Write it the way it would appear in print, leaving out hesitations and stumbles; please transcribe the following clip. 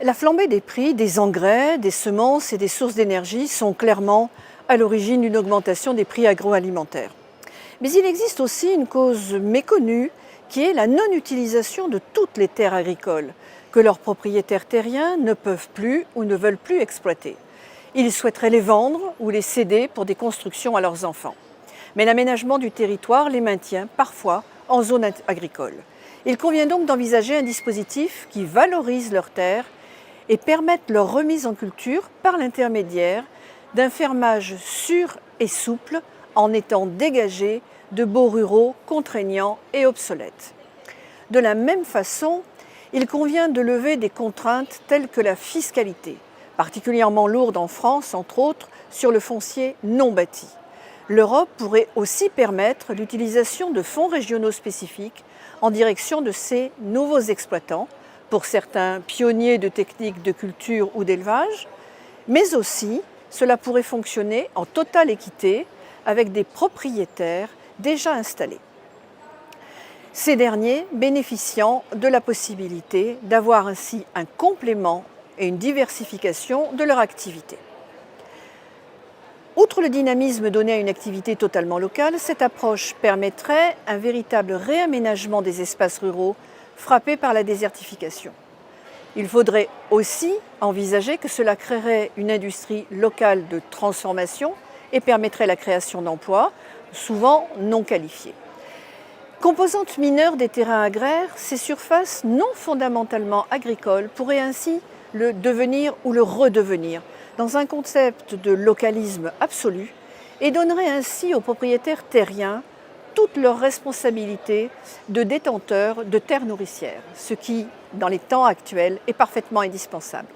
La flambée des prix des engrais, des semences et des sources d'énergie sont clairement à l'origine d'une augmentation des prix agroalimentaires. Mais il existe aussi une cause méconnue qui est la non-utilisation de toutes les terres agricoles que leurs propriétaires terriens ne peuvent plus ou ne veulent plus exploiter. Ils souhaiteraient les vendre ou les céder pour des constructions à leurs enfants. Mais l'aménagement du territoire les maintient parfois en zone agricole. Il convient donc d'envisager un dispositif qui valorise leurs terres et permette leur remise en culture par l'intermédiaire d'un fermage sûr et souple en étant dégagé de baux ruraux contraignants et obsolètes. De la même façon, il convient de lever des contraintes telles que la fiscalité, particulièrement lourde en France, entre autres, sur le foncier non bâti. L'Europe pourrait aussi permettre l'utilisation de fonds régionaux spécifiques en direction de ces nouveaux exploitants, pour certains pionniers de techniques de culture ou d'élevage, mais aussi cela pourrait fonctionner en totale équité avec des propriétaires déjà installés. Ces derniers bénéficiant de la possibilité d'avoir ainsi un complément et une diversification de leur activité. Outre le dynamisme donné à une activité totalement locale, cette approche permettrait un véritable réaménagement des espaces ruraux frappés par la désertification. Il faudrait aussi envisager que cela créerait une industrie locale de transformation et permettrait la création d'emplois, souvent non qualifiés. Composante mineure des terrains agraires, ces surfaces non fondamentalement agricoles pourraient ainsi le devenir ou le redevenir dans un concept de localisme absolu et donneraient ainsi aux propriétaires terriens toutes leurs responsabilités de détenteurs de terres nourricières, ce qui, dans les temps actuels, est parfaitement indispensable.